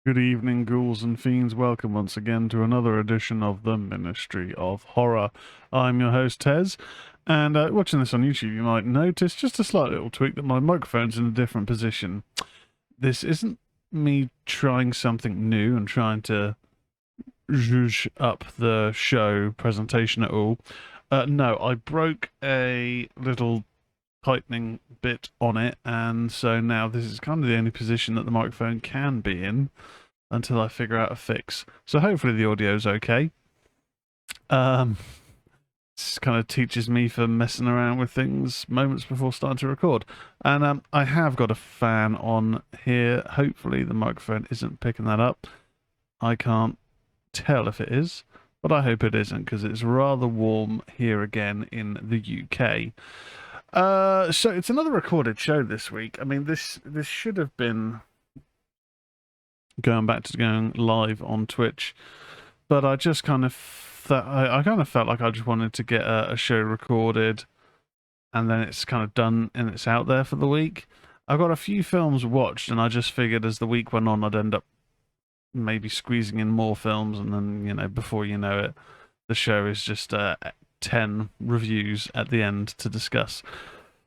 Good evening, ghouls and fiends. Welcome once again to another edition of the Ministry of Horror. I'm your host, Tezz, and watching this on YouTube, you might notice just a slight little tweak that my microphone's in a different position. This isn't me trying something new and trying to zhuzh up the show presentation at all. No, I broke a little tightening bit on it, and so now this is kind of the only position that the microphone can be in until I figure out a fix. So hopefully the audio's okay. This kind of teaches me for messing around with things moments before starting to record. And I have got a fan on here. Hopefully the microphone isn't picking that up. I can't tell if it is, but I hope it isn't, because it's rather warm here again in the UK. So it's another recorded show this week. I mean, this should have been going back to going live on Twitch, but I just kind of I kind of felt like I just wanted to get a show recorded, and then it's kind of done and it's out there for the week. I've got a few films watched, and I just figured as the week went on, I'd end up maybe squeezing in more films, and then, you know, before you know it, the show is just 10 reviews at the end to discuss.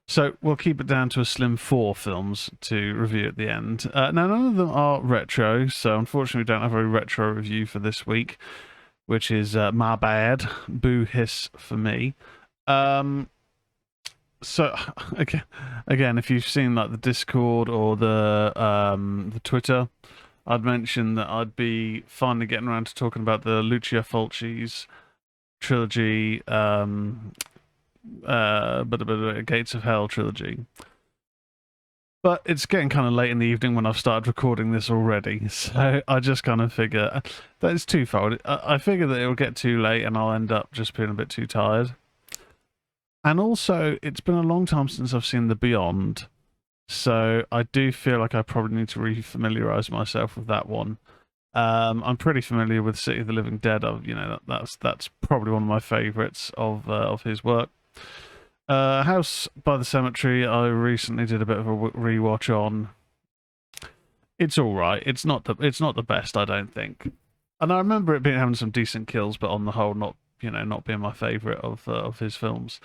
So we'll keep it down to a slim 4 films to review at the end. Now, none of them are retro, so unfortunately we don't have a retro review for this week, which is my bad. Boo hiss for me. So again, if you've seen like the Discord or the Twitter, I'd mentioned that I'd be finally getting around to talking about the Lucio Fulci's trilogy, Gates of Hell trilogy. But it's getting kind of late in the evening when I've started recording this already, so I just kind of figure that it's twofold. I figure that it'll get too late and I'll end up just being a bit too tired. And also, it's been a long time since I've seen The Beyond, so I do feel like I probably need to re-familiarise myself with that one. I'm pretty familiar with City of the Living Dead. That's probably one of my favourites of his work. House by the Cemetery, I recently did a bit of a rewatch on. It's all right. It's not the best, I don't think. And I remember it having some decent kills, but on the whole, not being my favourite of his films.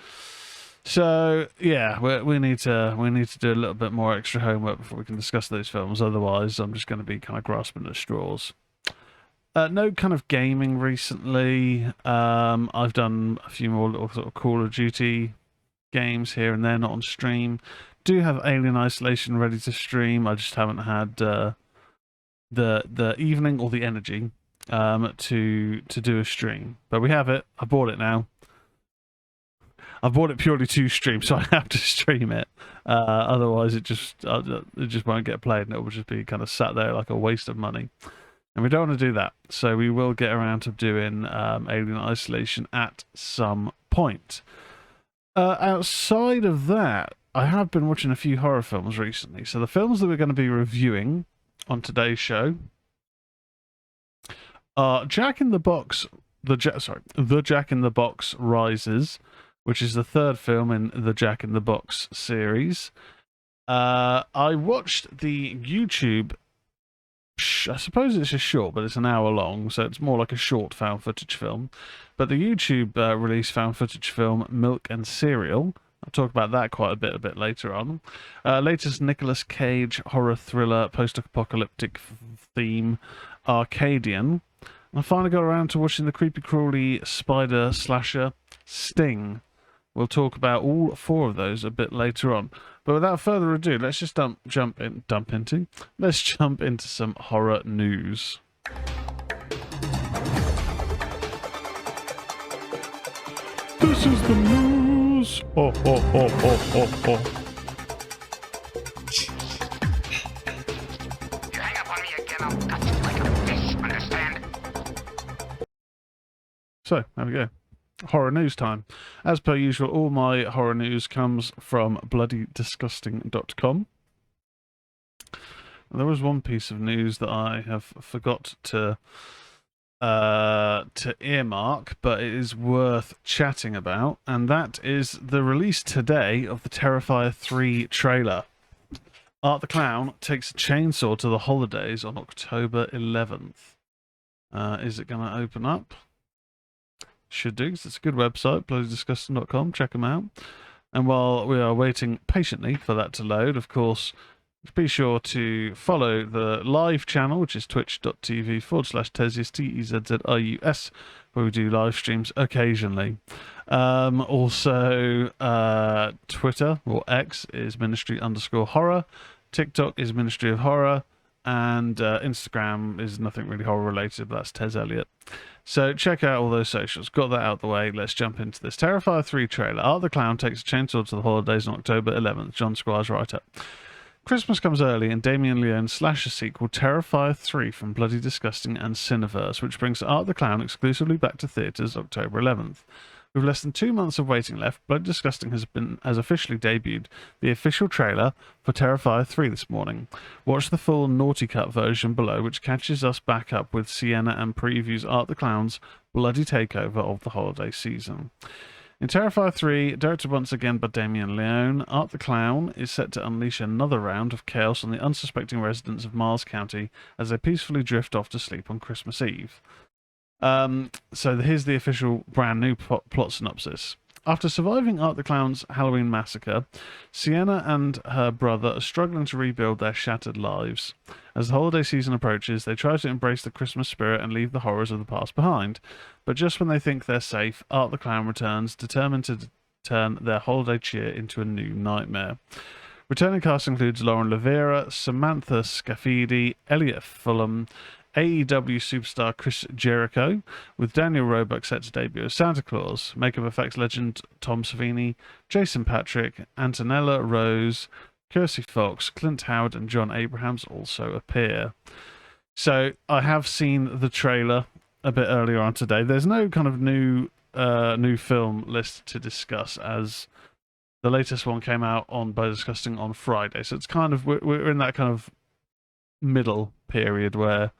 So yeah, we need to do a little bit more extra homework before we can discuss those films. Otherwise, I'm just going to be kind of grasping at straws. No kind of gaming recently. I've done a few more little sort of Call of Duty games here and there, not on stream. Do have Alien Isolation ready to stream. I just haven't had the evening or the energy to do a stream. But we have it. I bought it now. I bought it purely to stream, so I have to stream it. Otherwise, it just won't get played, and it will just be kind of sat there like a waste of money. And we don't want to do that, so we will get around to doing Alien Isolation at some point. Outside of that, I have been watching a few horror films recently. So the films that we're going to be reviewing on today's show are Jack in the Box, the Jack in the Box Rises, which is the third film in the Jack in the Box series. I watched the YouTube, I suppose it's a short, but it's an hour long, so it's more like a short found footage film. But the YouTube release found footage film Milk and Cereal. I'll talk about that quite a bit later on. Latest Nicolas Cage horror thriller, post-apocalyptic theme, Arcadian. And I finally got around to watching the creepy crawly spider slasher Sting. We'll talk about all 4 of those a bit later on. But without further ado, let's just jump into some horror news. This is the news. Oh, oh, oh, oh, oh, oh. You hang up on me again, I'll cut you like a fish, understand? So, there we go. Horror news time. As per usual, all my horror news comes from bloodydisgusting.com. There was one piece of news that I have forgot to earmark, but it is worth chatting about, and that is the release today of the Terrifier 3 trailer. Art the Clown takes a chainsaw to the holidays on October 11th. Is it going to open up? Should do, because it's a good website, bloodydisgusting.com. Check them out. And while we are waiting patiently for that to load, of course, be sure to follow the live channel, which is twitch.tv/Tezz, Tezzius, where we do live streams occasionally. Also, Twitter, or X, is ministry_horror. TikTok is Ministry of Horror. And Instagram is nothing really horror related, but that's Tezz Elliott. So check out all those socials. Got that out of the way. Let's jump into this. Terrifier 3 trailer. Art the Clown takes a chainsaw to the holidays on October 11th. John Squires writer. Christmas comes early, and Damien Leone's slasher sequel Terrifier 3 from Bloody Disgusting and Cineverse, which brings Art the Clown exclusively back to theatres October 11th. With less than 2 months of waiting left, Bloody Disgusting has officially debuted the official trailer for Terrifier 3 this morning. Watch the full Naughty Cut version below, which catches us back up with Sienna and previews Art the Clown's bloody takeover of the holiday season. In Terrifier 3, directed once again by Damien Leone, Art the Clown is set to unleash another round of chaos on the unsuspecting residents of Mars County as they peacefully drift off to sleep on Christmas Eve. So here's the official brand new plot synopsis. After surviving Art the Clown's Halloween massacre, Sienna and her brother are struggling to rebuild their shattered lives. As the holiday season approaches, they try to embrace the Christmas spirit and leave the horrors of the past behind. But just when they think they're safe, Art the Clown returns, determined to turn their holiday cheer into a new nightmare. Returning cast includes Lauren Lavera, Samantha Scafidi, Elliot Fulham, AEW superstar Chris Jericho, with Daniel Roebuck set to debut as Santa Claus, makeup effects legend Tom Savini, Jason Patrick, Antonella Rose, Kirsty Fox, Clint Howard, and John Abrahams also appear. So I have seen the trailer a bit earlier on today. There's no kind of new film list to discuss, as the latest one came out on by Disgusting on Friday. So it's kind of we're in that kind of middle period where,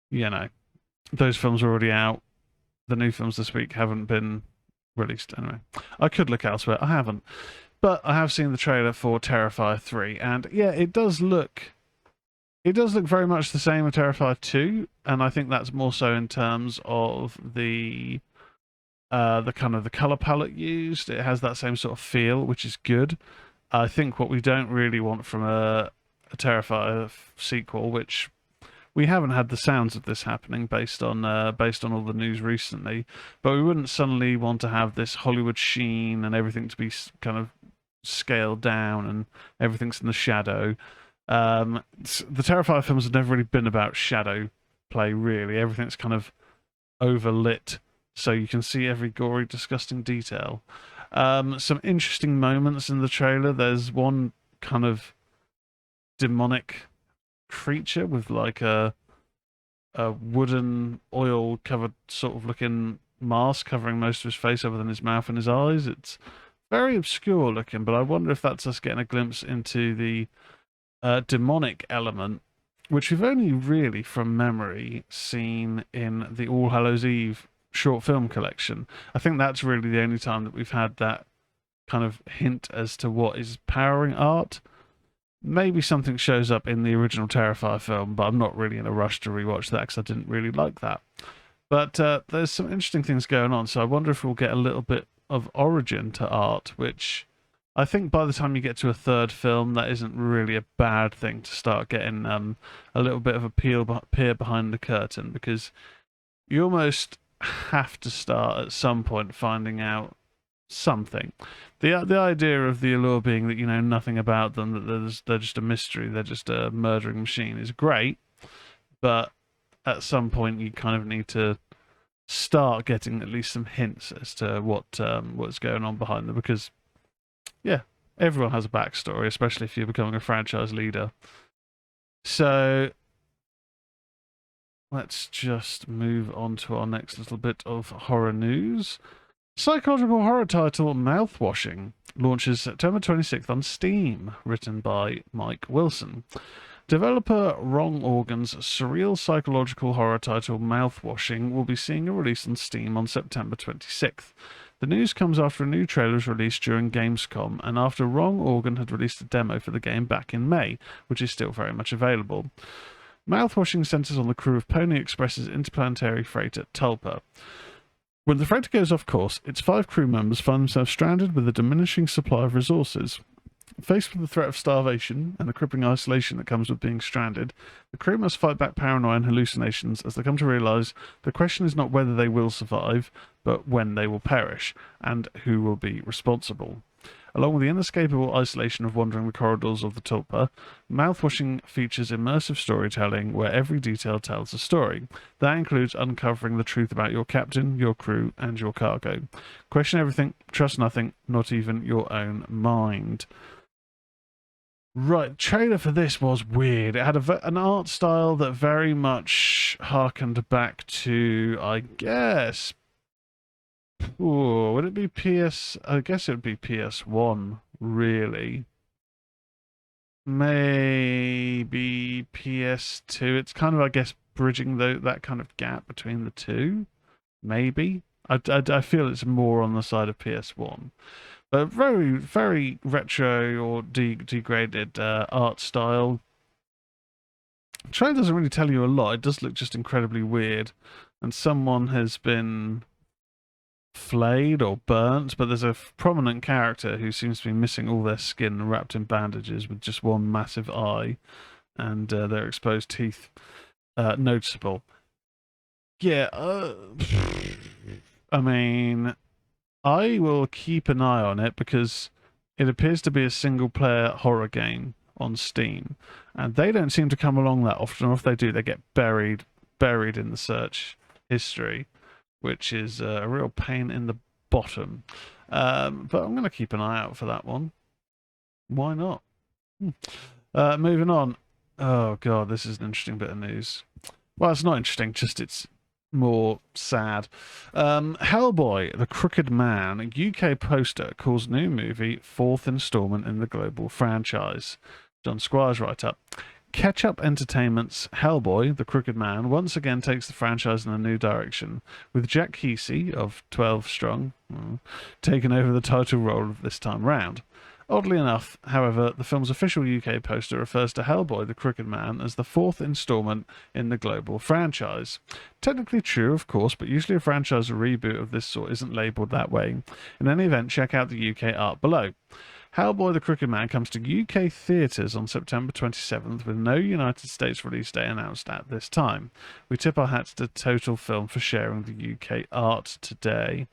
you know, those films are already out. The new films this week haven't been released. Anyway, I could look elsewhere. I haven't. But I have seen the trailer for Terrifier 3, and yeah, it does look very much the same as Terrifier 2, and I think that's more so in terms of the kind of the color palette used. It has that same sort of feel, which is good. I think what we don't really want from a Terrifier sequel, which we haven't had the sounds of this happening based on all the news recently, but we wouldn't suddenly want to have this Hollywood sheen and everything to be kind of scaled down and everything's in the shadow. The Terrifier films have never really been about shadow play, really. Everything's kind of overlit, so you can see every gory, disgusting detail. Some interesting moments in the trailer. There's one kind of demonic creature with like a wooden oil covered sort of looking mask covering most of his face other than his mouth and his eyes. It's very obscure looking, but I wonder if that's us getting a glimpse into the demonic element, which we've only really from memory seen in the All Hallows Eve short film collection. I think that's really the only time that we've had that kind of hint as to what is powering Art. Maybe something shows up in the original Terrifier film, but I'm not really in a rush to rewatch that because I didn't really like that. But there's some interesting things going on, so I wonder if we'll get a little bit of origin to Art, which I think by the time you get to a third film, that isn't really a bad thing to start getting a little bit of a peer behind the curtain, because you almost have to start at some point finding out something. The idea of the allure being that you know nothing about them, that they're just a mystery, they're just a murdering machine, is great, but at some point you kind of need to start getting at least some hints as to what's going on behind them, because yeah, everyone has a backstory, especially if you're becoming a franchise leader. So let's just move on to our next little bit of horror news. Psychological horror title Mouthwashing launches September 26th on Steam, written by Mike Wilson. Developer Wrong Organ's surreal psychological horror title Mouthwashing will be seeing a release on Steam on September 26th. The news comes after a new trailer was released during Gamescom, and after Wrong Organ had released a demo for the game back in May, which is still very much available. Mouthwashing centers on the crew of Pony Express's interplanetary freighter Tulpa. When the freighter goes off course, its 5 crew members find themselves stranded with a diminishing supply of resources. Faced with the threat of starvation and the crippling isolation that comes with being stranded, the crew must fight back paranoia and hallucinations as they come to realise the question is not whether they will survive, but when they will perish, and who will be responsible. Along with the inescapable isolation of wandering the corridors of the Tulpa, Mouthwashing features immersive storytelling where every detail tells a story. That includes uncovering the truth about your captain, your crew, and your cargo. Question everything, trust nothing, not even your own mind. Right, trailer for this was weird. It had an art style that very much harkened back to, I guess, would it be PS? I guess it would be PS1, really. Maybe PS2. It's kind of, I guess, bridging that kind of gap between the two. Maybe. I feel it's more on the side of PS1. But very, very retro or degraded art style. The trailer doesn't really tell you a lot. It does look just incredibly weird. And someone has been flayed or burnt, but there's a prominent character who seems to be missing all their skin, wrapped in bandages with just one massive eye, and their exposed teeth noticeable. Yeah, I mean, I will keep an eye on it because it appears to be a single-player horror game on Steam, and they don't seem to come along that often, or if they do, they get buried in the search history, which is a real pain in the bottom. But I'm going to keep an eye out for that one. Why not? Moving on. Oh, God, this is an interesting bit of news. Well, it's not interesting, just it's more sad. Hellboy, The Crooked Man, UK poster calls new movie 4th installment in the global franchise. John Squire's write-up. Ketchup Entertainment's Hellboy, The Crooked Man, once again takes the franchise in a new direction, with Jack Kesey of 12 Strong taking over the title role this time round. Oddly enough, however, the film's official UK poster refers to Hellboy, The Crooked Man as the 4th installment in the global franchise. Technically true, of course, but usually a franchise reboot of this sort isn't labelled that way. In any event, check out the UK art below. Hellboy the Crooked Man comes to UK theatres on September 27th with no United States release date announced at this time. We tip our hats to Total Film for sharing the UK art today,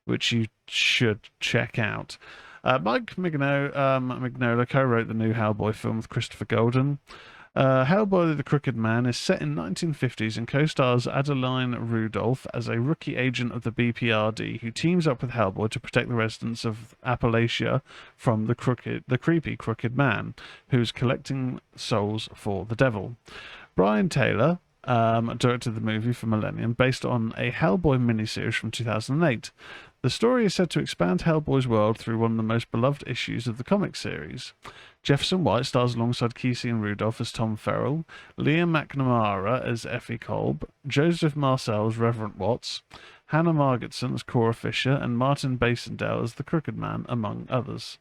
which you should check out. Mike Mignola co-wrote the new Hellboy film with Christopher Golden. Hellboy the Crooked Man is set in 1950s and co-stars Adeline Rudolph as a rookie agent of the BPRD who teams up with Hellboy to protect the residents of Appalachia from the creepy Crooked Man, who's collecting souls for the devil. Brian Taylor directed the movie for Millennium based on a Hellboy miniseries from 2008. The story is said to expand Hellboy's world through one of the most beloved issues of the comic series. Jefferson White stars alongside Kesey and Rudolph as Tom Farrell, Leah McNamara as Effie Kolb, Joseph Marcel as Reverend Watts, Hannah Margetson as Cora Fisher, and Martin Basendale as the Crooked Man, among others.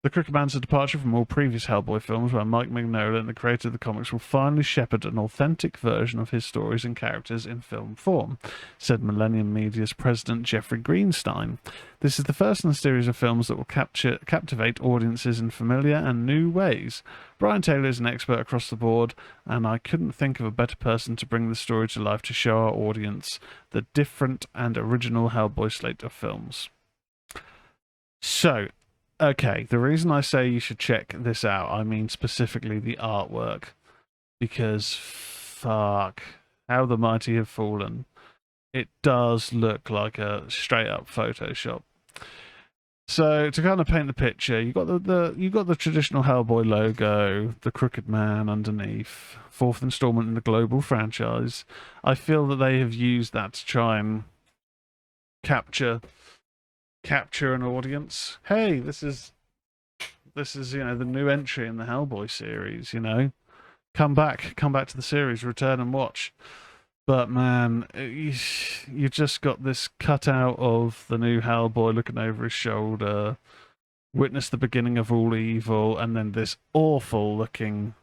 The Crooked Man's a departure from all previous Hellboy films where Mike Mignola and the creator of the comics will finally shepherd an authentic version of his stories and characters in film form, said Millennium Media's president Jeffrey Greenstein. This is the first in a series of films that will captivate audiences in familiar and new ways. Brian Taylor is an expert across the board, and I couldn't think of a better person to bring the story to life to show our audience the different and original Hellboy slate of films. So, okay, the reason I say you should check this out, I mean specifically the artwork, because fuck, how the mighty have fallen. It does look like a straight up Photoshop. So to kind of paint the picture, you got the traditional Hellboy logo, the Crooked Man underneath, 4th installment in the global franchise. I feel that they have used that to try and capture an audience. Hey, this is the new entry in the Hellboy series. Come back to the series, return and watch. But man, you just got this cutout of the new Hellboy looking over his shoulder, witness the beginning of all evil, and then this awful looking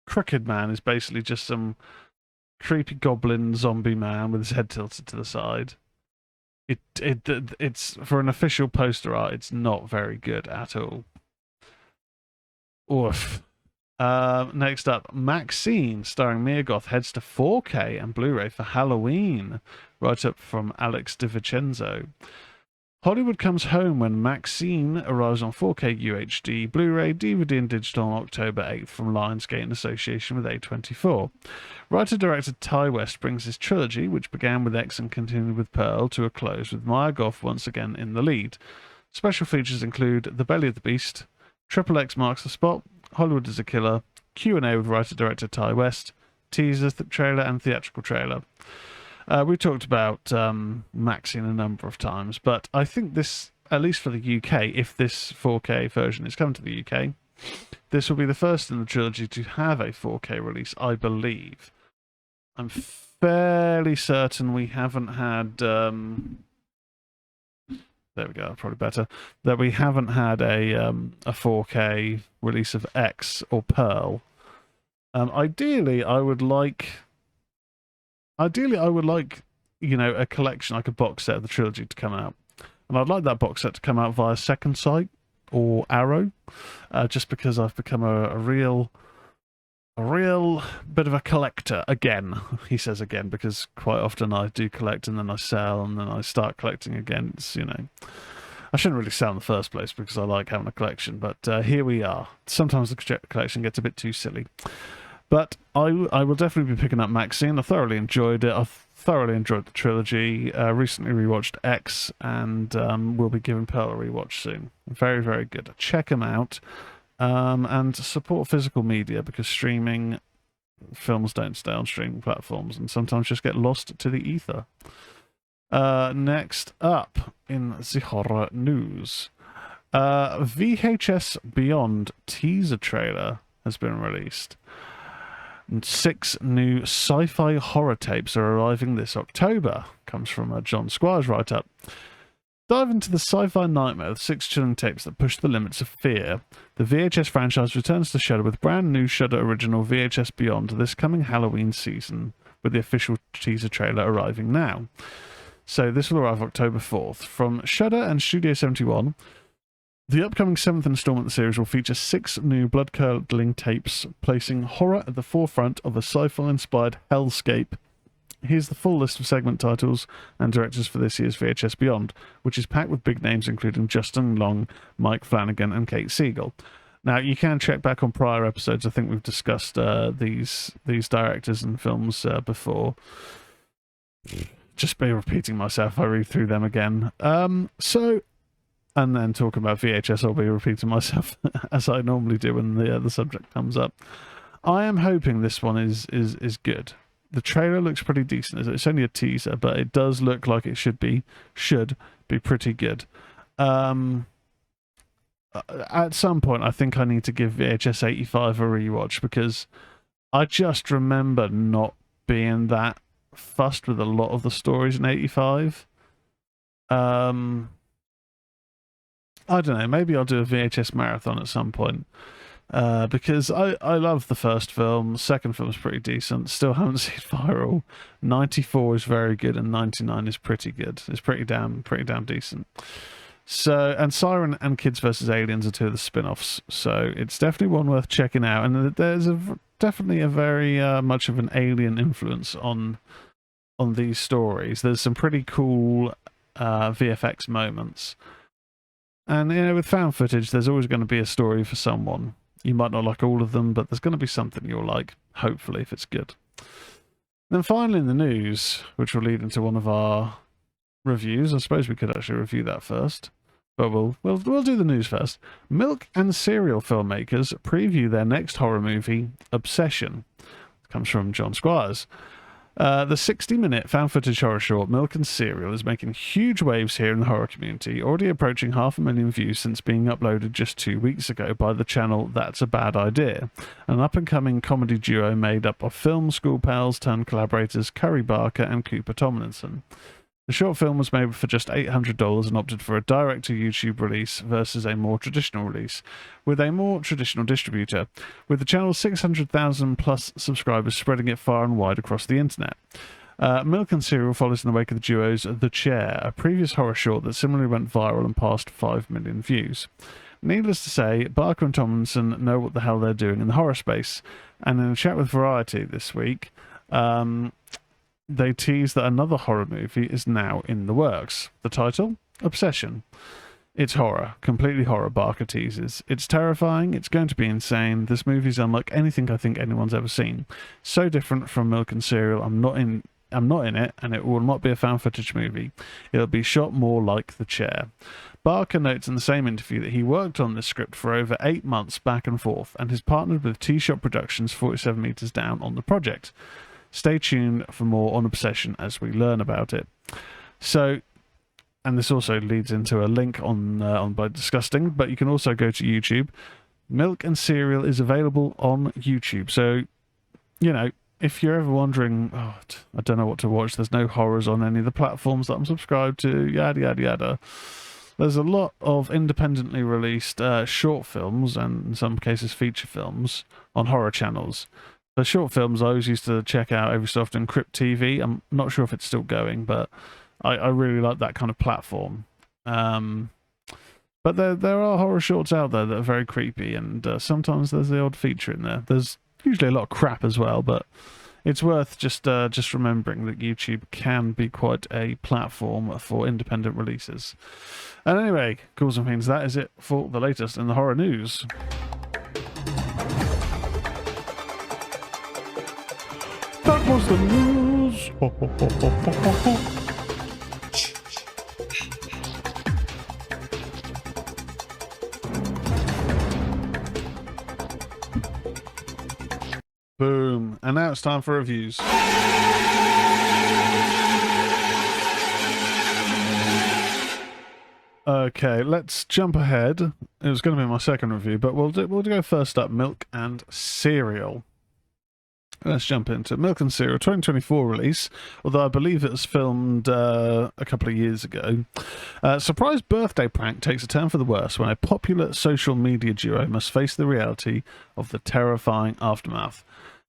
Crooked Man is basically just some creepy goblin zombie man with his head tilted to the side. It's for an official poster art, it's not very good at all. Oof. Next up, Maxine, starring Mia Goth, heads to 4K and Blu-ray for Halloween. Right up from Alex DiVincenzo. Hollywood comes home when Maxine arrives on 4K UHD, Blu-ray, DVD and digital on October 8th from Lionsgate in association with A24. Writer-director Ty West brings his trilogy, which began with X and continued with Pearl, to a close, with Mia Goth once again in the lead. Special features include The Belly of the Beast, Triple X Marks the Spot, Hollywood is a Killer, Q&A with writer-director Ty West, teaser, trailer and theatrical trailer. We talked about Maxine a number of times, but I think this, at least for the UK, if this 4K version is coming to the UK, this will be the first in the trilogy to have a 4K release, I believe. I'm fairly certain we haven't had... there we go, probably better. That we haven't had a 4K release of X or Pearl. Ideally, I would like, you know, a collection, like a box set of the trilogy to come out. And I'd like that box set to come out via Second Sight or Arrow, just because I've become a real bit of a collector again. He says again, because quite often I do collect and then I sell and then I start collecting again. It's, you know, I shouldn't really sell in the first place because I like having a collection, but here we are. Sometimes the collection gets a bit too silly. But I will definitely be picking up Maxine. I thoroughly enjoyed it. I've thoroughly enjoyed the trilogy. Recently rewatched X, and we'll be giving Pearl a rewatch soon. Very, very good. Check them out. And support physical media, because streaming films don't stay on streaming platforms and sometimes just get lost to the ether. Next up in the horror news, VHS Beyond teaser trailer has been released. 6 new sci-fi horror tapes are arriving this October. Comes from a John Squires write-up. Dive into the sci-fi nightmare of 6 chilling tapes that push the limits of fear. The VHS franchise returns to Shudder with brand new Shudder original VHS Beyond this coming Halloween season, with the official teaser trailer arriving now. So this will arrive October 4th. From Shudder and Studio 71, the upcoming 7th installment of the series will feature 6 new blood-curdling tapes, placing horror at the forefront of a sci-fi-inspired hellscape. Here's the full list of segment titles and directors for this year's VHS Beyond, which is packed with big names including Justin Long, Mike Flanagan, and Kate Siegel. Now, you can check back on prior episodes. I think we've discussed these directors and films before. Just be repeating myself. I read through them again. And then talking about VHS, I'll be repeating myself as I normally do when the subject comes up. I am hoping this one is good. The trailer looks pretty decent. It's only a teaser, but it does look like it should be pretty good. At some point, I think I need to give VHS 85 a rewatch, because I just remember not being that fussed with a lot of the stories in 85. I don't know, maybe I'll do a VHS marathon at some point. Because I love the first film. Second film's pretty decent. Still haven't seen Viral. 94 is very good, and 99 is pretty good. It's pretty damn decent. So, and Siren and Kids vs. Aliens are 2 of the spin-offs. So it's definitely one worth checking out. And there's definitely a very much of an alien influence on these stories. There's some pretty cool VFX moments. And, you know, with found footage, there's always going to be a story for someone. You might not like all of them, but there's going to be something you'll like, hopefully, if it's good. Then finally in the news, which will lead into one of our reviews. I suppose we could actually review that first, but we'll do the news first. Milk and cereal filmmakers preview their next horror movie, Obsession. It comes from John Squires. The 60-minute found footage horror short Milk and Cereal is making huge waves here in the horror community, already approaching 500,000 views since being uploaded just 2 weeks ago by the channel That's a Bad Idea, an up-and-coming comedy duo made up of film school pals turned collaborators Curry Barker and Cooper Tomlinson. The short film was made for just $800 and opted for a direct-to-YouTube release versus a more traditional release, with a more traditional distributor, with the channel's 600,000 plus subscribers spreading it far and wide across the internet. Milk and Cereal follows in the wake of the duo's The Chair, a previous horror short that similarly went viral and passed 5 million views. Needless to say, Barker and Tomlinson know what the hell they're doing in the horror space, and in a chat with Variety this week, they tease that another horror movie is now in the works. The title? Obsession. It's horror. Completely horror, Barker teases. It's terrifying. It's going to be insane. This movie's unlike anything I think anyone's ever seen. So different from Milk and Cereal. I'm not in it, and it will not be a found footage movie. It'll be shot more like The Chair. Barker notes in the same interview that he worked on this script for over 8 months back and forth, and has partnered with T-Shot Productions 47 Meters Down on the project. Stay tuned for more on Obsession as we learn about it. So, and this also leads into a link on by Disgusting, but you can also go to YouTube. Milk and Cereal is available on YouTube. So, you know, if you're ever wondering, oh, I don't know what to watch, there's no horrors on any of the platforms that I'm subscribed to, yada, yada, yada. There's a lot of independently released short films, and in some cases feature films, on horror channels. The short films I always used to check out every so often. Crypt TV. I'm not sure if it's still going, but I really like that kind of platform. But there are horror shorts out there that are very creepy, and sometimes there's the odd feature in there. There's usually a lot of crap as well, but it's worth just remembering that YouTube can be quite a platform for independent releases. And anyway, Ghouls and Fiends, that is it for the latest in the horror news. That was the news. Boom. And now it's time for reviews. Okay, let's jump ahead. It was going to be my second review, but we'll go first up. Milk and Cereal. Let's jump into Milk and Cereal 2024 release, although I believe it was filmed a couple of years ago. Surprise birthday prank takes a turn for the worse when a popular social media duo must face the reality of the terrifying aftermath.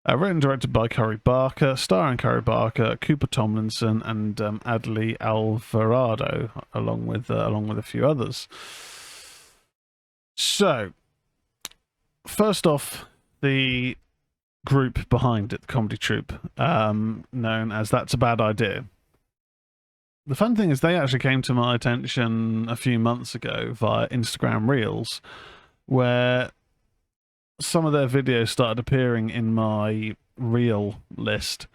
Written and directed by Curry Barker, starring Curry Barker, Cooper Tomlinson, and Adley Alvarado, along with a few others. So, first off, the group behind it, the comedy troupe, known as That's a Bad Idea. The fun thing is they actually came to my attention a few months ago via Instagram Reels, where some of their videos started appearing in my reel list,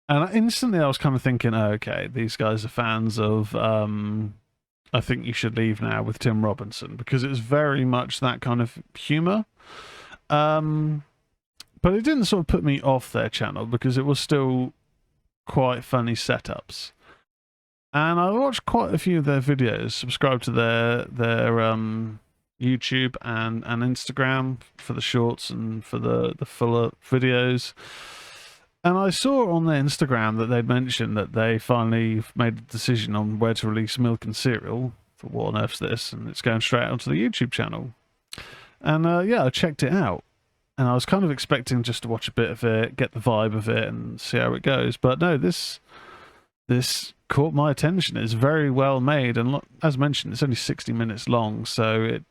and instantly I was kind of thinking, oh, okay, these guys are fans of I Think You Should Leave Now with Tim Robinson, because it was very much that kind of humor. But it didn't sort of put me off their channel because it was still quite funny setups. And I watched quite a few of their videos, subscribed to their YouTube and Instagram for the shorts and for the fuller videos. And I saw on their Instagram that they'd mentioned that they finally made a decision on where to release Milk and Cereal. For what on earth's this? And it's going straight onto the YouTube channel. And yeah, I checked it out. And I was kind of expecting just to watch a bit of it, get the vibe of it, and see how it goes. But no, this caught my attention. It's very well made, and as mentioned, it's only 60 minutes long, so it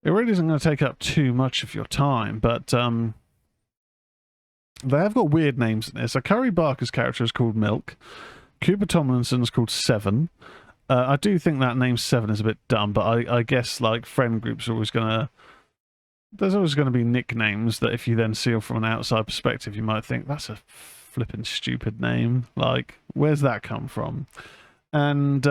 really isn't going to take up too much of your time. But they have got weird names in this. So Curry Barker's character is called Milk. Cooper Tomlinson's called Seven. I do think that name Seven is a bit dumb, but I guess like friend groups are always going to. There's always going to be nicknames that if you then see from an outside perspective, you might think, that's a flipping stupid name. Like, where's that come from? And,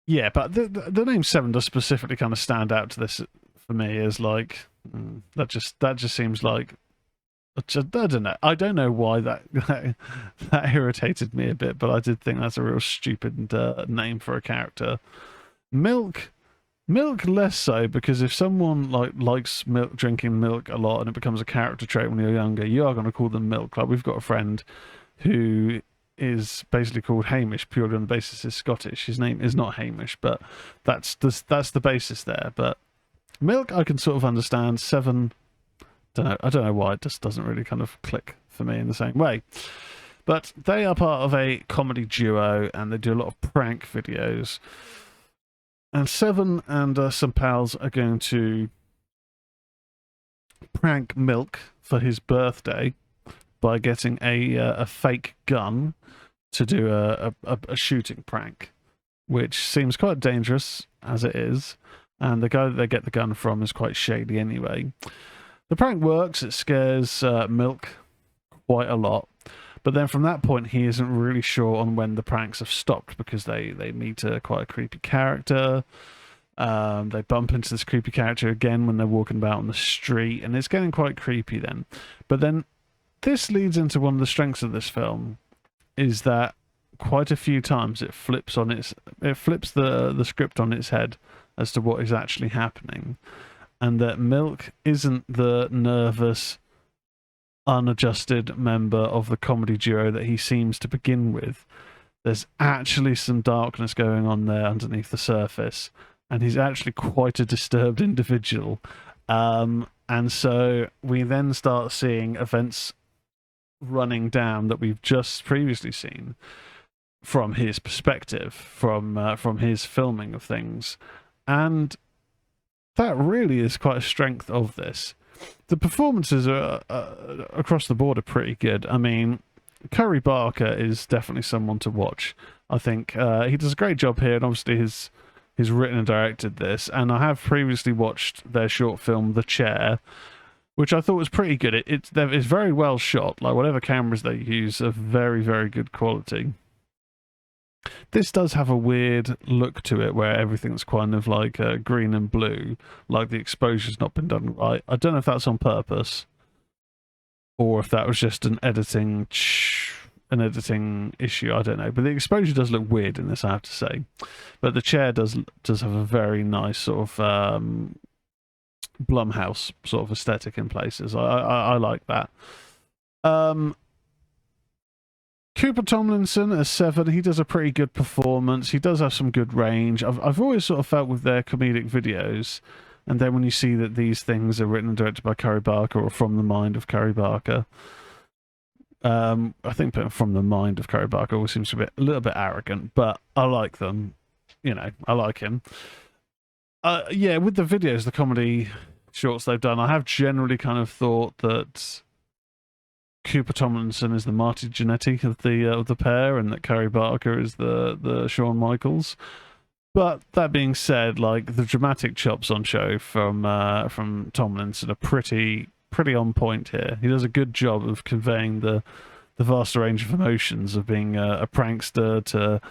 yeah, but the name Seven does specifically kind of stand out to this for me as like, that just seems like I don't know. I don't know why that irritated me a bit, but I did think that's a real stupid name for a character. Milk, milk less so, because if someone likes milk, drinking milk a lot, and it becomes a character trait when you're younger, you are going to call them milk. Like we've got a friend who is basically called Hamish purely on the basis he's Scottish. His name is not Hamish, but that's the basis there. But milk, I can sort of understand. Seven, don't know. I don't know why it just doesn't really kind of click for me in the same way. But they are part of a comedy duo, and they do a lot of prank videos. And Seven and some pals are going to prank Milk for his birthday by getting a fake gun to do a shooting prank, which seems quite dangerous as it is. And the guy that they get the gun from is quite shady anyway. The prank works. It scares Milk quite a lot. But then from that point, he isn't really sure on when the pranks have stopped, because they meet quite a creepy character. They bump into this creepy character again when they're walking about on the street, and it's getting quite creepy then. But then this leads into one of the strengths of this film, is that quite a few times it flips the script on its head as to what is actually happening, and that Milk isn't the nervous, unadjusted member of the comedy duo that he seems to begin with. There's actually some darkness going on there underneath the surface, and he's actually quite a disturbed individual. And so we then start seeing events running down that we've just previously seen from his perspective, from his filming of things, and that really is quite a strength of this. The performances are across the board are pretty good. I mean, Curry Barker is definitely someone to watch. I think he does a great job here, and obviously he's written and directed this. And I have previously watched their short film, The Chair, which I thought was pretty good. It's very well shot. Like whatever cameras they use are very, very good quality. This does have a weird look to it, where everything's kind of like green and blue, like the exposure's not been done right. I don't know if that's on purpose, or if that was just an editing issue. I don't know, but the exposure does look weird in this, I have to say. But The Chair does have a very nice sort of Blumhouse sort of aesthetic in places. I like that. Cooper Tomlinson as Seven, he does a pretty good performance. He does have some good range. I've always sort of felt with their comedic videos, and then when you see that these things are written and directed by Curry Barker, or from the mind of Curry Barker, I think from the mind of Curry Barker always seems to be a little bit arrogant, but I like them. You know, I like him. Yeah, with the videos, the comedy shorts they've done, I have generally kind of thought that Cooper Tomlinson is the Marty Jannetty of the pair, and that Curry Barker is the Shawn Michaels. But that being said, like the dramatic chops on show from Tomlinson are pretty on point here. He does a good job of conveying the vast range of emotions of being a prankster to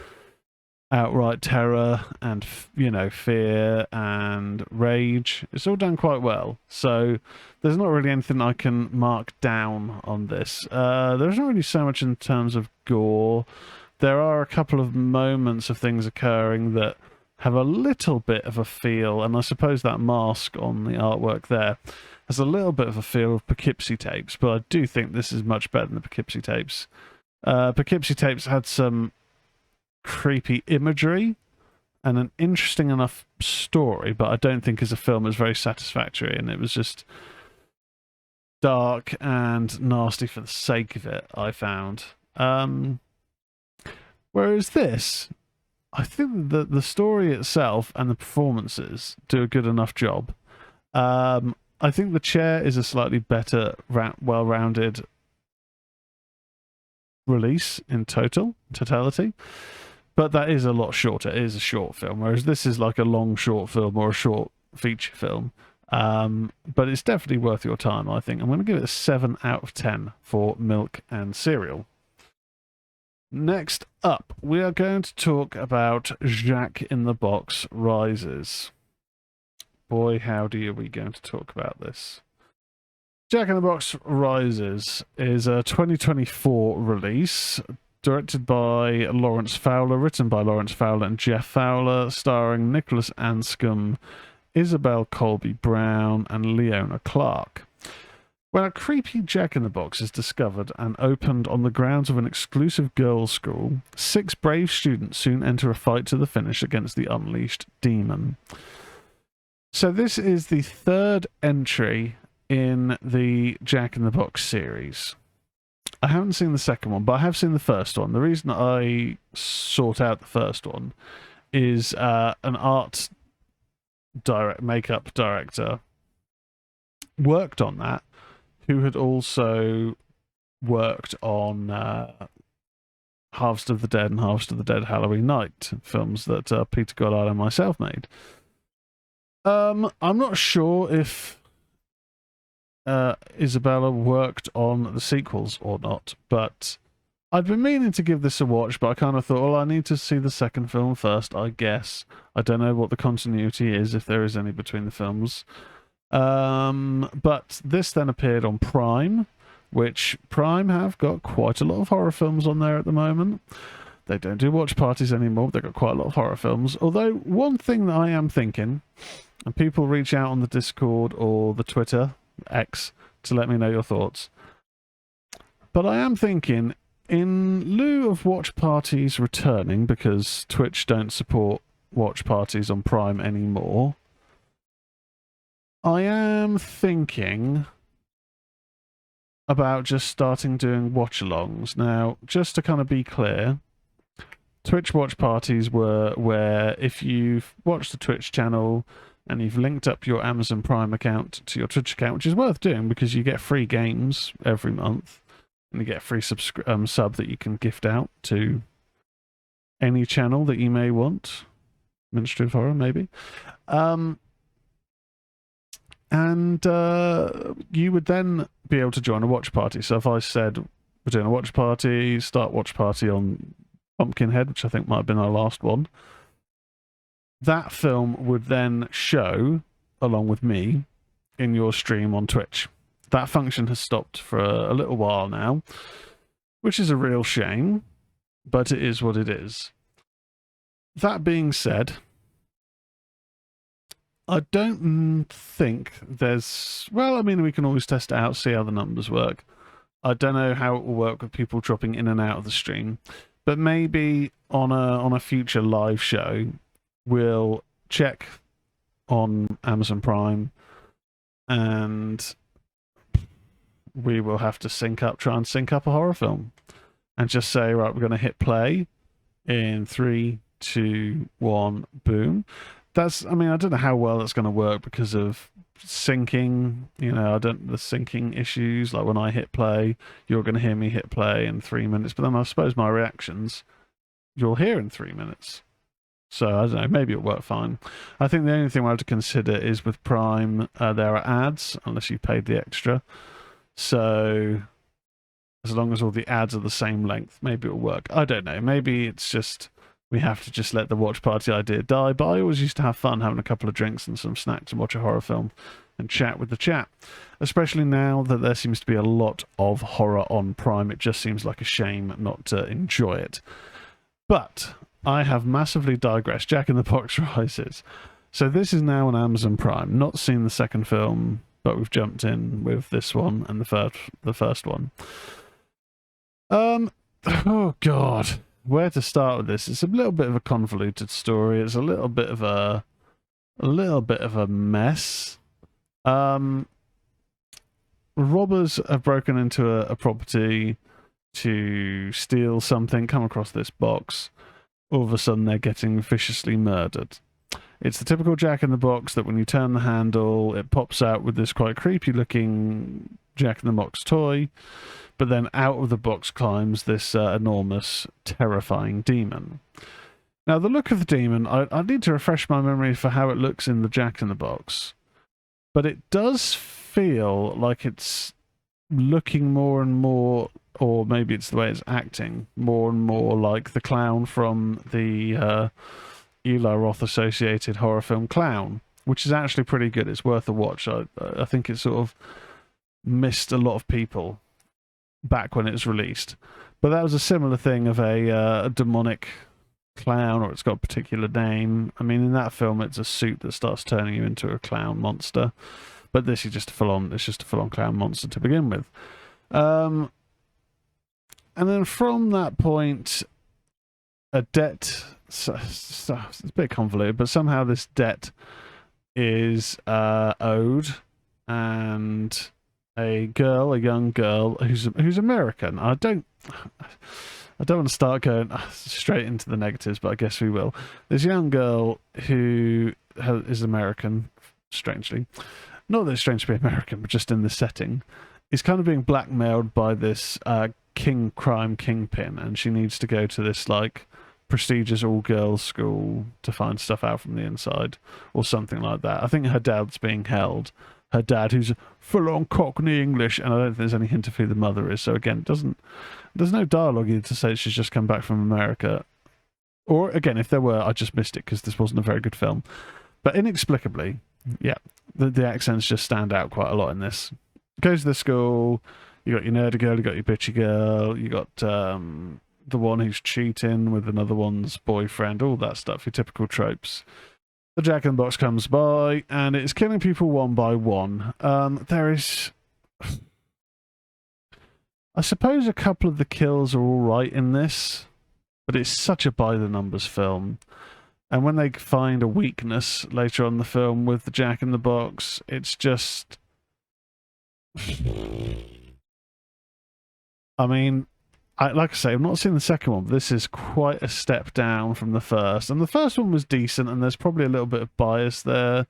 outright terror and fear and rage. It's all done quite well. So there's not really anything I can mark down on this. There's not really so much in terms of gore. There are a couple of moments of things occurring that have a little bit of a feel, and I suppose that mask on the artwork there has a little bit of a feel of Poughkeepsie Tapes, but I do think this is much better than the Poughkeepsie Tapes. Poughkeepsie Tapes had some creepy imagery and an interesting enough story, but I don't think as a film is very satisfactory, and it was just dark and nasty for the sake of it, I found. Whereas this, I think that the story itself and the performances do a good enough job. I think The Chair is a slightly better, well-rounded release in totality, but that is a lot shorter. It is a short film, whereas this is like a long short film or a short feature film. But it's definitely worth your time, I think. I'm going to give it a 7 out of 10 for Milk and Cereal. Next up, we are going to talk about Jack in the Box Rises. Boy, howdy are we going to talk about this. Jack in the Box Rises is a 2024 release, directed by Lawrence Fowler, written by Lawrence Fowler and Jeff Fowler, starring Nicholas Anscombe, Isabel Colby Brown, and Leona Clark. When a creepy Jack-in-the-Box is discovered and opened on the grounds of an exclusive girls' school, 6 brave students soon enter a fight to the finish against the unleashed demon. So this is the 3rd entry in the Jack-in-the-Box series. I haven't seen the second one, but I have seen the first one. The reason I sought out the first one is an makeup director worked on that, who had also worked on Harvest of the Dead and Harvest of the Dead Halloween Night, films that Peter Goddard and myself made. I'm not sure if Isabella worked on the sequels or not, but I'd been meaning to give this a watch, but I kind of thought, well, I need to see the second film first, I guess. I don't know what the continuity is, if there is any between the films. But this then appeared on Prime, which Prime have got quite a lot of horror films on there at the moment. They don't do watch parties anymore, but they've got quite a lot of horror films. Although, one thing that I am thinking, and people reach out on the Discord or the Twitter, X, to let me know your thoughts. But I am thinking, in lieu of watch parties returning, because Twitch don't support watch parties on Prime anymore, I am thinking about just starting doing watch-alongs. Now, just to kind of be clear, Twitch watch parties were where if you've watched the Twitch channel and you've linked up your Amazon Prime account to your Twitch account, which is worth doing because you get free games every month, and you get a free sub that you can gift out to any channel that you may want. Ministry of Horror, maybe. And you would then be able to join a watch party. So if I said we're doing a watch party, start watch party on Pumpkinhead, which I think might have been our last one, that film would then show along with me in your stream on Twitch. That function has stopped for a little while now, which is a real shame, but it is what it is. That being said, I don't think there's... Well, I mean, we can always test it out, see how the numbers work. I don't know how it will work with people dropping in and out of the stream, but maybe on a future live show, we'll check on Amazon Prime, and we will have to try and sync up a horror film, and just say, right, we're going to hit play in 3, 2, 1, boom. I mean, I don't know how well that's going to work because of syncing. You know, the syncing issues. Like when I hit play, you're going to hear me hit play in 3 minutes, but then I suppose my reactions you'll hear in 3 minutes. So I don't know, maybe it'll work fine. I think the only thing we'll have to consider is with Prime, there are ads unless you paid the extra. So as long as all the ads are the same length, maybe it'll work. I don't know. Maybe it's just we have to just let the watch party idea die, but I always used to have fun having a couple of drinks and some snacks and watch a horror film and chat with the chat. Especially now that there seems to be a lot of horror on Prime, it just seems like a shame not to enjoy it. But I have massively digressed. Jack in the Box Rises. So this is now on Amazon Prime. Not seen the second film, but we've jumped in with this one and the first one. Oh God. Where to start with this? It's a little bit of a convoluted story. It's a little bit of a mess. Robbers have broken into a property to steal something, come across this box. All of a sudden they're getting viciously murdered. It's the typical Jack in the Box that when you turn the handle, it pops out with this quite creepy looking Jack in the Box toy. But then out of the box climbs this enormous, terrifying demon. Now, the look of the demon, I need to refresh my memory for how it looks in the Jack in the Box. But it does feel like it's looking more and more, or maybe it's the way it's acting, more and more like the clown from the Eli Roth-associated horror film Clown, which is actually pretty good. It's worth a watch. I think it sort of missed a lot of people back when it was released. But that was a similar thing of a demonic clown, or it's got a particular name. I mean, in that film, it's a suit that starts turning you into a clown monster. But this is just it's just a full-on clown monster to begin with. And then from that point, a debt. It's a bit convoluted, but somehow this debt is owed, and a young girl who's American. I don't want to start going straight into the negatives, but I guess we will. This young girl who is American, strangely. Not that it's strange to be American, but just in the setting, is kind of being blackmailed by this crime kingpin, and she needs to go to this like prestigious all-girls school to find stuff out from the inside, or something like that. I think her dad's being held. Her dad, who's full-on Cockney English, and I don't think there's any hint of who the mother is. So again, there's no dialogue either to say she's just come back from America. Or again, if there were, I just missed it because this wasn't a very good film. But inexplicably, yeah, the accents just stand out quite a lot in this. Goes to the school, you got your nerdy girl, you got your bitchy girl, you got the one who's cheating with another one's boyfriend, all that stuff, your typical tropes. The Jack in the Box comes by, and it's killing people one by one. There is... I suppose a couple of the kills are alright in this, but it's such a by-the-numbers film. And when they find a weakness later on in the film with the Jack in the Box, it's just... I mean, like I say, I've not seen the second one, but this is quite a step down from the first. And the first one was decent, and there's probably a little bit of bias there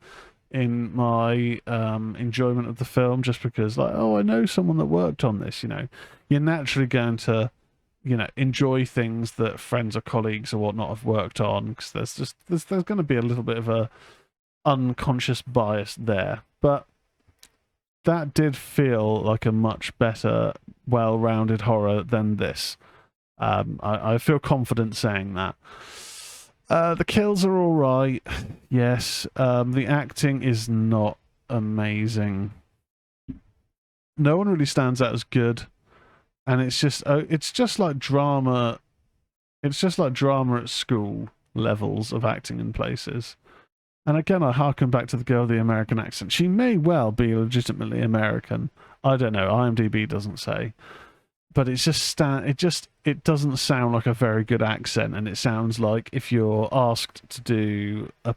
in my enjoyment of the film, just because, like, oh, I know someone that worked on this, you know. You're naturally going to, you know, enjoy things that friends or colleagues or whatnot have worked on, because there's going to be a little bit of a unconscious bias there. But that did feel like a much better, well-rounded horror than this. I feel confident saying that. The kills are all right, yes. The acting is not amazing. No one really stands out as good, and it's just like drama. It's just like drama at school levels of acting in places. And again, I harken back to the girl with the American accent. She may well be legitimately American. I don't know. IMDb doesn't say. But it's just it doesn't sound like a very good accent, and it sounds like if you're asked to do a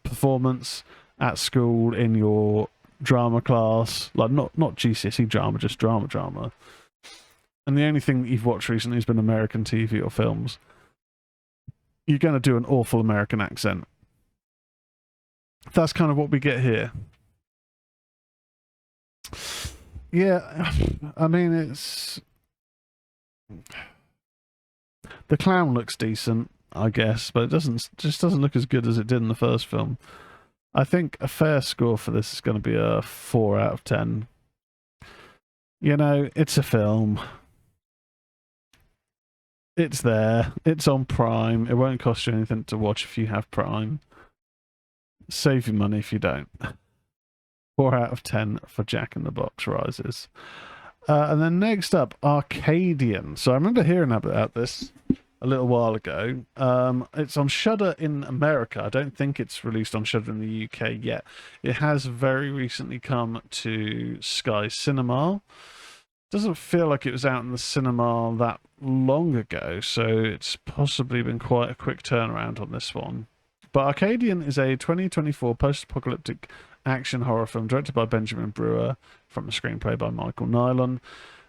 performance at school in your drama class, like not GCSE drama, just drama, and the only thing that you've watched recently has been American TV or films, you're going to do an awful American accent. That's kind of what we get here. Yeah, I mean, it's... The clown looks decent, I guess, but it just doesn't look as good as it did in the first film. I think a fair score for this is going to be a 4 out of 10. You know, it's a film. It's there. It's on Prime. It won't cost you anything to watch if you have Prime. Save your money if you don't. 4 out of 10 for Jack in the Box Rises. And then next up, Arcadian. So I remember hearing about this a little while ago. It's on Shudder in America. I don't think it's released on Shudder in the UK yet. It has very recently come to Sky Cinema. Doesn't feel like it was out in the cinema that long ago, so it's possibly been quite a quick turnaround on this one. But Arcadian is a 2024 post-apocalyptic action horror film directed by Benjamin Brewer from a screenplay by Michael Nylon.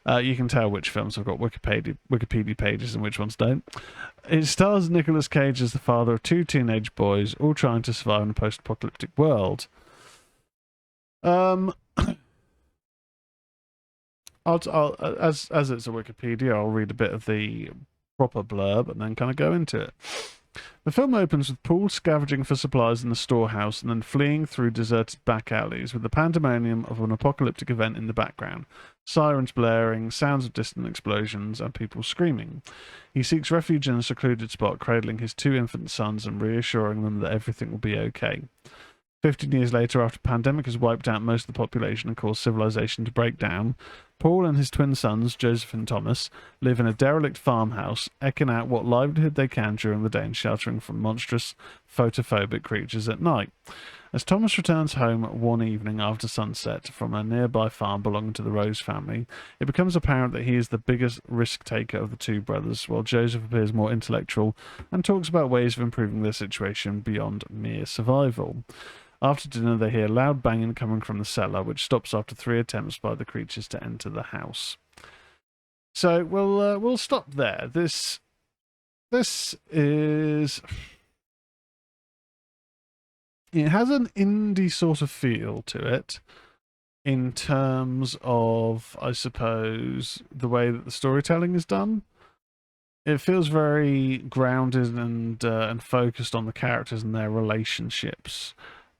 You can tell which films have got Wikipedia pages and which ones don't. It stars Nicolas Cage as the father of 2 teenage boys, all trying to survive in a post-apocalyptic world. As it's a Wikipedia, I'll read a bit of the proper blurb and then kind of go into it. The film opens with Paul scavenging for supplies in the storehouse and then fleeing through deserted back alleys with the pandemonium of an apocalyptic event in the background. Sirens blaring, sounds of distant explosions, and people screaming. He seeks refuge in a secluded spot, cradling his 2 infant sons and reassuring them that everything will be okay. 15 years later, after a pandemic has wiped out most of the population and caused civilization to break down, Paul and his twin sons, Joseph and Thomas, live in a derelict farmhouse, eking out what livelihood they can during the day and sheltering from monstrous, photophobic creatures at night. As Thomas returns home one evening after sunset from a nearby farm belonging to the Rose family, it becomes apparent that he is the biggest risk taker of the two brothers, while Joseph appears more intellectual and talks about ways of improving their situation beyond mere survival. After dinner, they hear loud banging coming from the cellar, which stops after 3 attempts by the creatures to enter the house. So we'll stop there. This is... It has an indie sort of feel to it in terms of, I suppose, the way that the storytelling is done. It feels very grounded and focused on the characters and their relationships.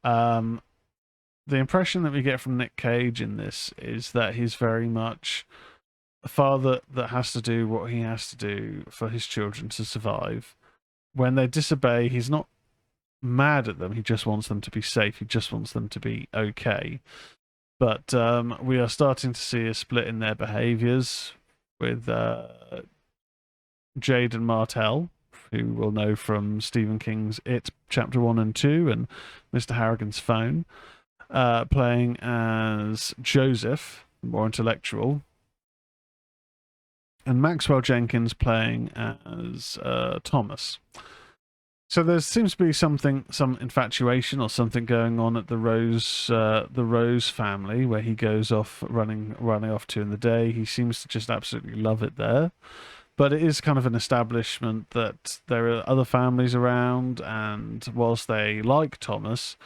The impression that we get from Nick Cage in this is that he's very much a father that has to do what he has to do for his children to survive. When they disobey, he's not mad at them. He just wants them to be safe. He just wants them to be okay. But we are starting to see a split in their behaviors with Jade and Martell, who we'll know from Stephen King's It Chapter 1 and 2 and Mr. Harrigan's Phone, playing as Joseph, more intellectual, and Maxwell Jenkins playing as Thomas. So there seems to be some infatuation or something going on at the Rose family, where he goes off running off to in the day. He seems to just absolutely love it there. But it is kind of an establishment that there are other families around, and whilst they like Thomas,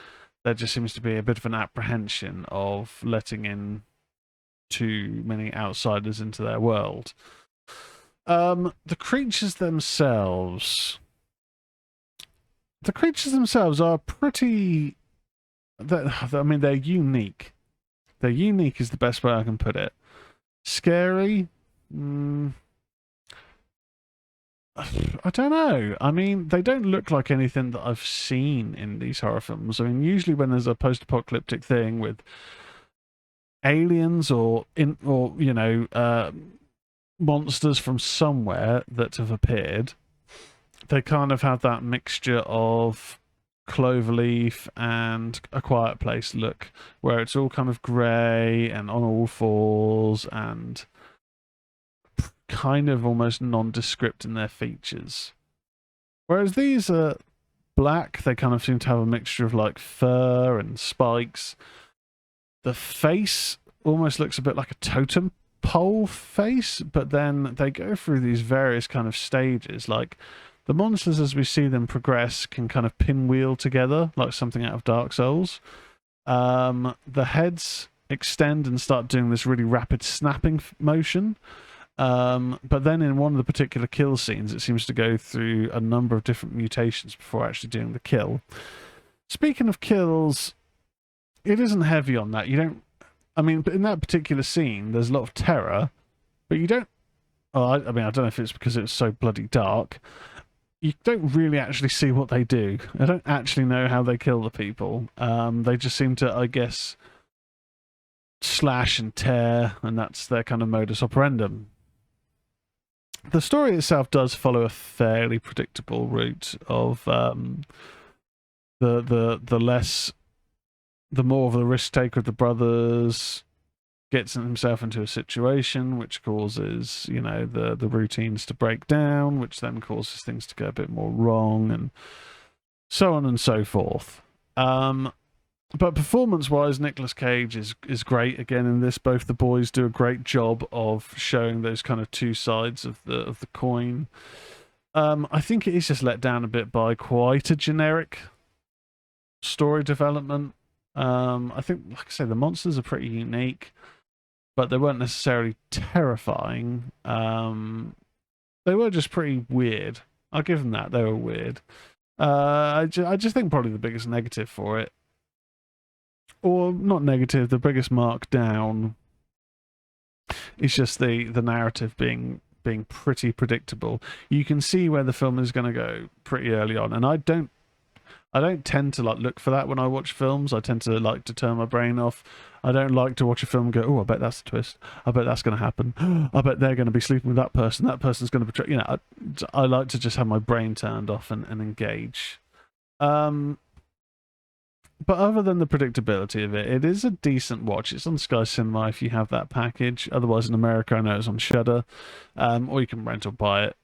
there just seems to be a bit of an apprehension of letting in too many outsiders into their world. The creatures themselves are pretty... I mean, they're unique. They're unique is the best way I can put it. Scary? I don't know. I mean, they don't look like anything that I've seen in these horror films. I mean, usually when there's a post-apocalyptic thing with aliens or monsters from somewhere that have appeared, they kind of have that mixture of Cloverleaf and A Quiet Place look, where it's all kind of grey and on all fours and kind of almost nondescript in their features. Whereas these are black, they kind of seem to have a mixture of like fur and spikes. The face almost looks a bit like a totem pole face, but then they go through these various kind of stages. Like the monsters, as we see them progress, can kind of pinwheel together like something out of Dark Souls. The heads extend and start doing this really rapid snapping motion. But then in one of the particular kill scenes, it seems to go through a number of different mutations before actually doing the kill. Speaking of kills, it isn't heavy on that. I mean, in that particular scene, there's a lot of terror, but you don't... I mean, I don't know if it's because it's so bloody dark. You don't really actually see what they do. I don't actually know how they kill the people. They just seem to, I guess, slash and tear, and that's their kind of modus operandum. The story itself does follow a fairly predictable route of the more of the risk taker of the brothers gets himself into a situation which causes, the routines to break down, which then causes things to go a bit more wrong, and so on and so forth. But performance-wise, Nicolas Cage is great again in this. Both the boys do a great job of showing those kind of two sides of the coin. I think it is just let down a bit by quite a generic story development. I think, like I say, the monsters are pretty unique, but they weren't necessarily terrifying. They were just pretty weird. I'll give them that. They were weird. I just think probably the biggest negative for it, or not negative, the biggest mark down, is just the narrative being pretty predictable. You can see where the film is going to go pretty early on, and I don't I don't tend to like look for that when I watch films. I tend to like to turn my brain off. I don't like to watch a film and go, oh, I bet that's the twist. I bet that's going to happen. I bet they're going to be sleeping with that person. That person's going to betray. You know, I like to just have my brain turned off and engage. But other than the predictability of it, it is a decent watch. It's on Sky Cinema if you have that package. Otherwise, in America, I know it's on Shudder, or you can rent or buy it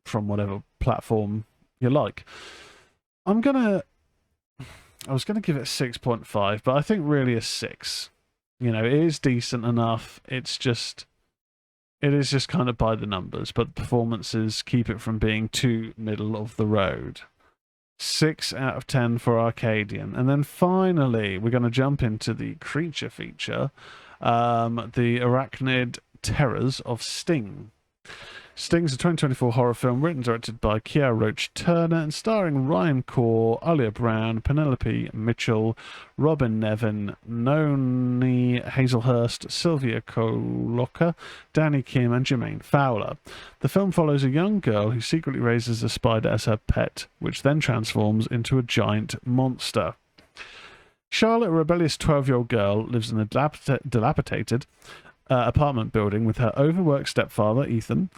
from whatever platform you like. I was gonna give it a 6.5, but I think really a 6. You know, it is decent enough. It is just kind of by the numbers, but the performances keep it from being too middle of the road. 6 out of 10 for Arcadian. And then finally, we're going to jump into the creature feature, the arachnid terrors of Sting. Sting's a 2024 horror film written and directed by Kiara Roach-Turner and starring Ryan Kaur, Alia Brown, Penelope Mitchell, Robin Nevin, Noni Hazelhurst, Sylvia Koloka, Danny Kim and Jermaine Fowler. The film follows a young girl who secretly raises a spider as her pet, which then transforms into a giant monster. Charlotte, a rebellious 12-year-old girl, lives in a dilapidated apartment building with her overworked stepfather, Ethan,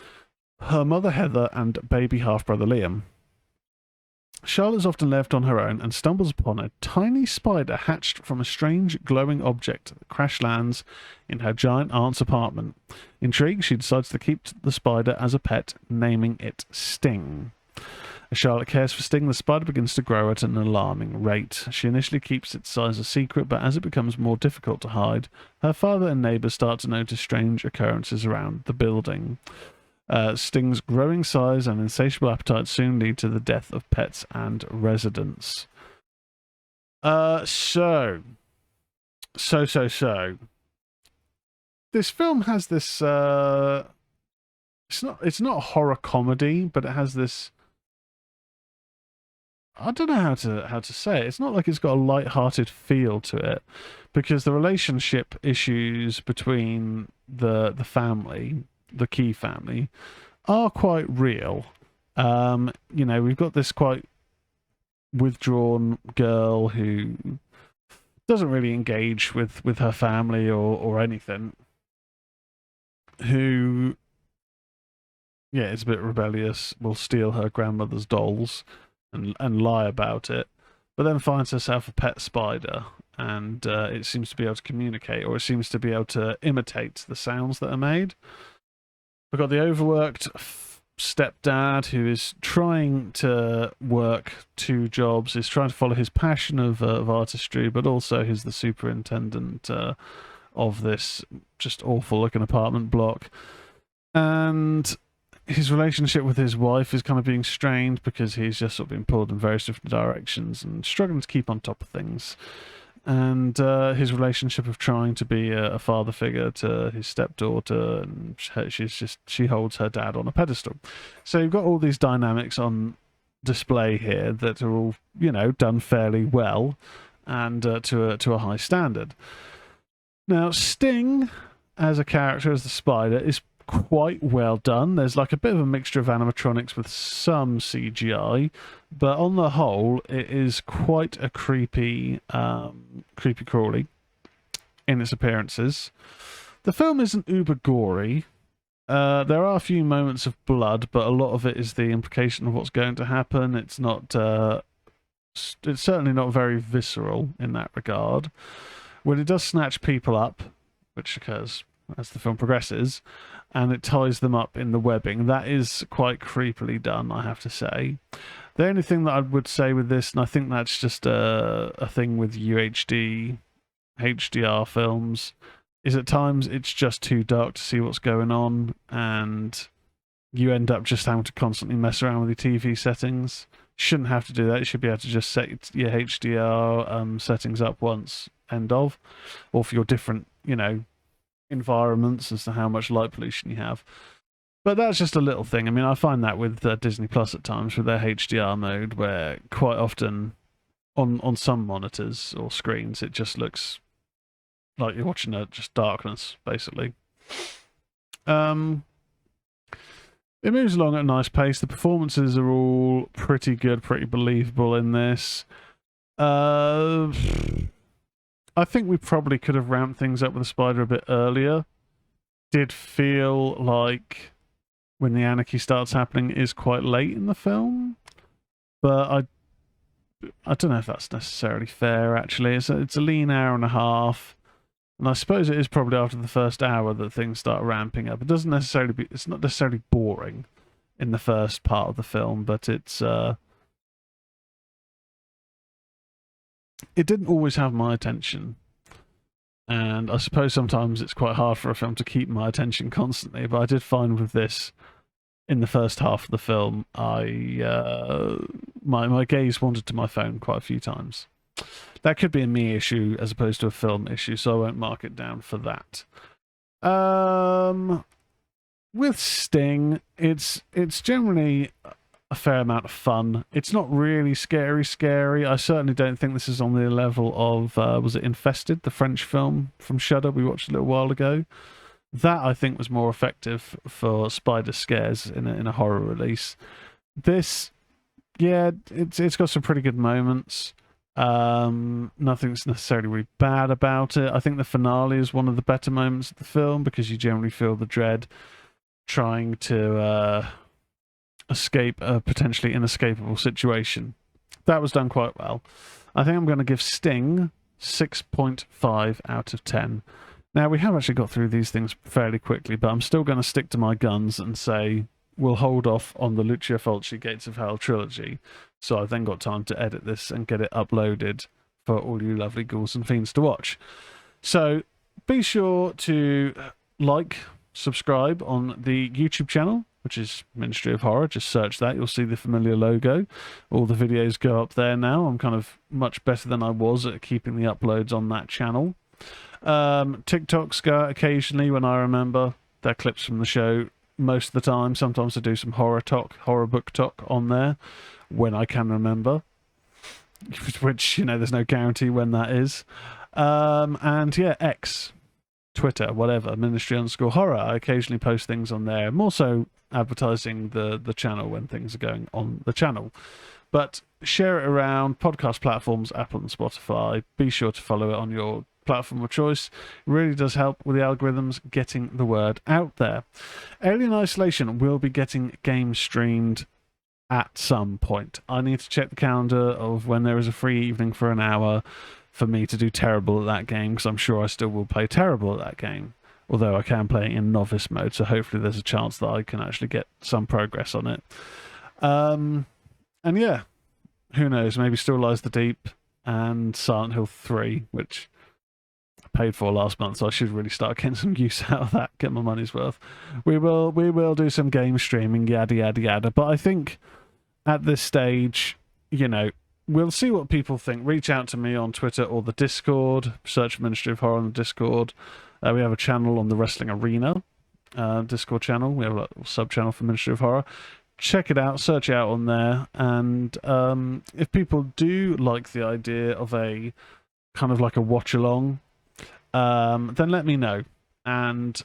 her mother Heather and baby half-brother Liam. Charlotte's often left on her own and stumbles upon a tiny spider hatched from a strange glowing object that crash lands in her giant aunt's apartment. Intrigued, she decides to keep the spider as a pet, naming it Sting. As Charlotte cares for Sting, the spider begins to grow at an alarming rate. She initially keeps its size a secret, but as it becomes more difficult to hide, her father and neighbours start to notice strange occurrences around the building. Sting's growing size and insatiable appetite soon lead to the death of pets and residents. So. This film has this. It's not a horror comedy, but it has this. I don't know how to say it. It's not like it's got a light-hearted feel to it, because the relationship issues between the family, the Key family, are quite real. You know, we've got this quite withdrawn girl who doesn't really engage with her family or anything, who, yeah, is a bit rebellious, will steal her grandmother's dolls and lie about it, but then finds herself a pet spider, and it seems to be able to communicate, or it seems to be able to imitate the sounds that are made. We've got the overworked stepdad who is trying to work 2 jobs, is trying to follow his passion of artistry, but also he's the superintendent of this just awful looking apartment block. And his relationship with his wife is kind of being strained because he's just sort of being pulled in various different directions and struggling to keep on top of things. And his relationship of trying to be a father figure to his stepdaughter, and she holds her dad on a pedestal. So you've got all these dynamics on display here that are all, you know, done fairly well and to a high standard. Now, Sting as a character, as the spider, is quite well done. There's like a bit of a mixture of animatronics with some CGI, but on the whole it is quite a creepy crawly in its appearances. The film isn't uber gory. There are a few moments of blood, but a lot of it is the implication of what's going to happen. It's not it's certainly not very visceral in that regard. When it does snatch people up, which occurs as the film progresses, and it ties them up in the webbing, that is quite creepily done, I have to say. The only thing that I would say with this, and I think that's just a thing with UHD, HDR films, is at times it's just too dark to see what's going on, and you end up just having to constantly mess around with your TV settings. Shouldn't have to do that. You should be able to just set your HDR settings up once, end of, or for your different, you know, environments as to how much light pollution you have. But that's just a little thing. I mean, I find that with Disney Plus at times with their HDR mode, where quite often on some monitors or screens it just looks like you're watching just darkness, basically. It moves along at a nice pace. The performances are all pretty good, pretty believable in this. I think we probably could have ramped things up with the spider a bit earlier. Did feel like when the anarchy starts happening is quite late in the film, but I don't know if that's necessarily fair. Actually, it's a lean hour and a half, and I suppose it is probably after the first hour that things start ramping up. It's not necessarily boring in the first part of the film, but it didn't always have my attention. And I suppose sometimes it's quite hard for a film to keep my attention constantly, but I did find with this, in the first half of the film, my gaze wandered to my phone quite a few times. That could be a me issue as opposed to a film issue, so I won't mark it down for that. With Sting, it's generally a fair amount of fun. It's not really scary. I certainly don't think this is on the level of was it Infested, the French film from Shudder we watched a little while ago. That I think was more effective for spider scares in a horror release. This, yeah, it's got some pretty good moments. Nothing's necessarily really bad about it. I think the finale is one of the better moments of the film because you generally feel the dread trying to escape a potentially inescapable situation. That was done quite well. I think I'm going to give Sting 6.5 out of 10. Now, we have actually got through these things fairly quickly, but I'm still going to stick to my guns and say we'll hold off on the Lucio Fulci Gates of Hell trilogy. So I've then got time to edit this and get it uploaded for all you lovely ghouls and fiends to watch. So be sure to like, subscribe on the YouTube channel, which is Ministry of Horror. Just search that. You'll see the familiar logo. All the videos go up there now. I'm kind of much better than I was at keeping the uploads on that channel. TikToks go out occasionally when I remember. They're clips from the show most of the time. Sometimes I do some horror book talk on there when I can remember. Which, there's no guarantee when that is. And yeah, X, Twitter, whatever, Ministry_Horror. I occasionally post things on there. I'm also advertising the channel when things are going on the channel. But share it around podcast platforms, Apple and Spotify. Be sure to follow it on your platform of choice. It really does help with the algorithms getting the word out there. Alien Isolation will be getting game streamed at some point. I need to check the calendar of when there is a free evening for an hour for me to do terrible at that game, because I'm sure I still will play terrible at that game, although I can play it in novice mode, so hopefully there's a chance that I can actually get some progress on it. And yeah, who knows, maybe Still Lies the Deep and Silent Hill 3, which I paid for last month, so I should really start getting some use out of that, get my money's worth. We will do some game streaming, yada yada yada, but I think at this stage, we'll see what people think. Reach out to me on Twitter or the Discord. Search Ministry of Horror on the Discord. We have a channel on the Wrestling Arena Discord channel. We have a sub-channel for Ministry of Horror. Check it out. Search it out on there. And if people do like the idea of a kind of like a watch-along, then let me know. And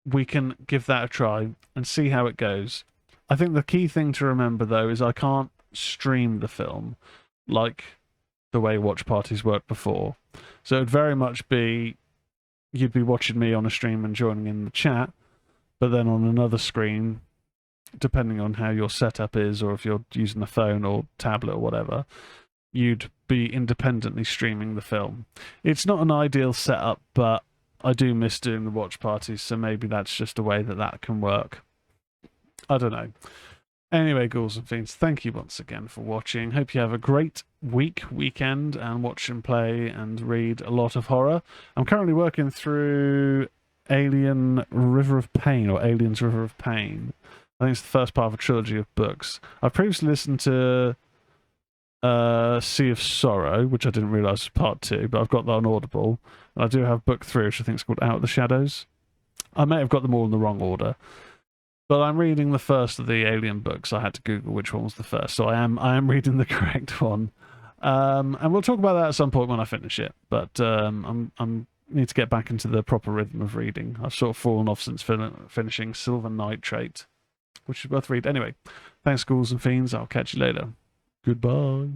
we can give that a try and see how it goes. I think the key thing to remember, though, is I can't stream the film like the way watch parties worked before. So it'd very much be you'd be watching me on a stream and joining in the chat, but then on another screen, depending on how your setup is, or if you're using a phone or tablet or whatever, you'd be independently streaming the film. It's not an ideal setup, but I do miss doing the watch parties, so maybe that's just a way that can work. I don't know. Anyway, ghouls and fiends, thank you once again for watching. Hope you have a great weekend, and watch and play and read a lot of horror. I'm currently working through Alien River of Pain, or Aliens River of Pain. I think it's the first part of a trilogy of books. I've previously listened to Sea of Sorrow, which I didn't realise was part 2, but I've got that on Audible. And I do have book 3, which I think is called Out of the Shadows. I may have got them all in the wrong order. But I'm reading the first of the Alien books. I had to Google which one was the first, so I am reading the correct one. And we'll talk about that at some point when I finish it. But I'm need to get back into the proper rhythm of reading. I've sort of fallen off since finishing Silver Nitrate. which is worth reading. Anyway, thanks, Ghouls and Fiends. I'll catch you later. Goodbye.